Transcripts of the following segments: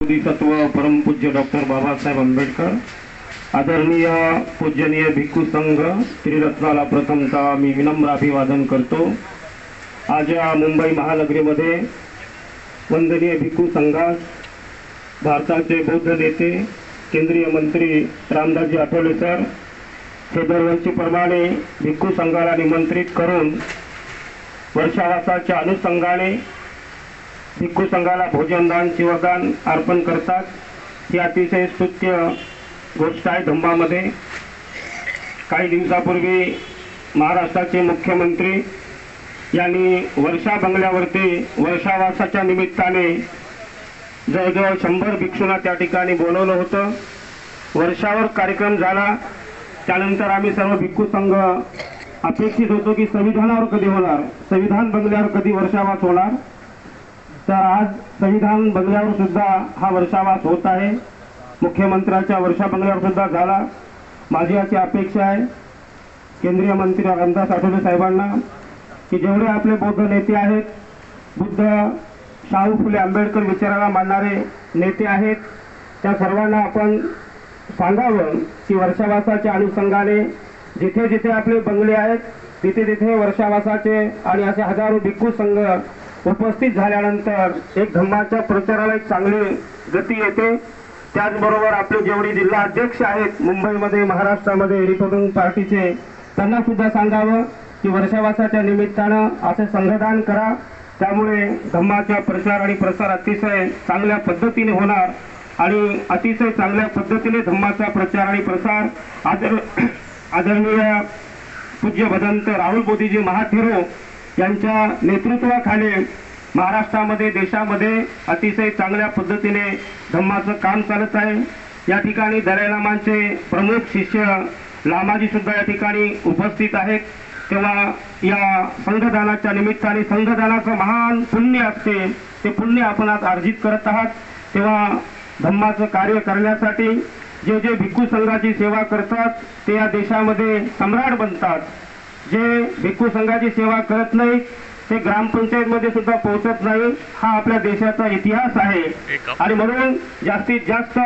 बोधिसत्व परमपूज्य डॉक्टर बाबासाहेब आंबेडकर, आदरणीय पूजनीय भिक्खू संघ त्रिरत्नाला प्रथमतः मी विनम्र अभिवादन करतो। आज या मुंबई महानगरीमध्ये वंदनीय भिक्खू संघास भारताचे बौद्ध नेते केंद्रीय मंत्री रामदासजी आठवले सर हे दरवर्षीप्रमाणे भिक्खू संघाला निमंत्रित करून वर्षावासाच्या अनुषंगाने भिक्खू संघाला भोजनदान शिवदान अर्पण करतात। ही अतिशय स्तुत्य गोष्ट आहे। धम्मामध्ये काही दिवसापूर्वी महाराष्ट्राचे मुख्यमंत्री यांनी वर्षा बंगल्यावरती वर्षावासाच्या निमित्ताने जवळजवळ 100 भिक्षूंना त्या ठिकाणी बोलवलं होतं। वर्षावर कार्यक्रम झाला, त्यानंतर आम्ही सर्व भिक्खू संघ अपेक्षित होतो की संविधानावर कधी होणार, संविधान बंगल्यावर कधी वर्षावास होणार। तर आज संविधान बंगल्यावर सुद्धा हा वर्षावास होत आहे। मुख्यमंत्र्यांच्या वर्षा बंगल्यावर सुद्धा झाला। माझी अशी अपेक्षा आहे केंद्रीय मंत्री रामदास आठवले साहेबांना की जेवढे आपले बौद्ध नेते आहेत, बुद्ध शाहू फुले आंबेडकर विचाराला मानणारे नेते आहेत, त्या सर्वांना आपण सांगावं की वर्षावासाच्या अनुषंगाने जिथे जिथे आपले बंगले आहेत तिथे तिथे वर्षावासाचे आणि असे हजारो भिक्खू संघ उपस्थित झाल्यानंतर एक धम्माच्या प्रचाराला एक चांगली गती येते। त्याचबरोबर आपले जेवढे जिल्हा अध्यक्ष आहेत मुंबईमध्ये महाराष्ट्रामध्ये रिपब्लिकन पार्टीचे, त्यांना सुद्धा सांगावं की वर्षावासाच्या निमित्तानं असे संघदान करा, त्यामुळे धम्माचा प्रचार आणि प्रसार अतिशय चांगल्या पद्धतीने होणार आणि अतिशय चांगल्या पद्धतीने धम्माचा प्रचार आणि प्रसार आदरणीय पूज्य भदंत राहुल बोधीजी महाथेरो यांच्या नेतृत्वाखाली महाराष्ट्रामध्ये देशामध्ये अतिशय चांगल्या पद्धतीने धम्माचं काम चालत आहे। या ठिकाणी दलाई लामांचे प्रमुख शिष्य लामाजी सुद्धा या ठिकाणी उपस्थित आहेत। तेव्हा या संघदानाच्या निमित्ताने संघदानाचं महान पुण्य असते, ते पुण्य आपण आज अर्जित करत आहात। तेव्हा धम्माचं कार्य करण्यासाठी जे जे भिक्खू संघाची सेवा करतात ते या देशामध्ये सम्राट बनतात। जे भिक्खू संघाची सेवा करत नाही ते ग्रामपंचायतमध्ये सुद्धा पोहोचत नाही। हा आपल्या देशाचा इतिहास आहे आणि म्हणून जास्तीत जास्त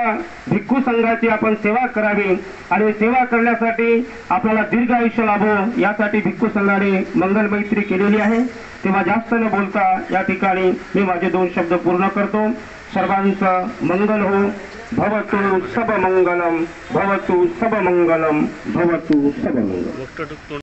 भिक्खू संघाची आपण सेवा करावी आणि सेवा करण्यासाठी आपल्याला दीर्घ आयुष्य लाभो यासाठी भिक्खू संघाने मंगल मैत्री केलेली आहे। तेव्हा जास्त न बोलता या ठिकाणी मी माझे 2 शब्द पूर्ण करतो। सर्वांचं मंगल हो। भवतु सब मंगलम, भवतु सब मंगलम, भवतु सब मंगलम।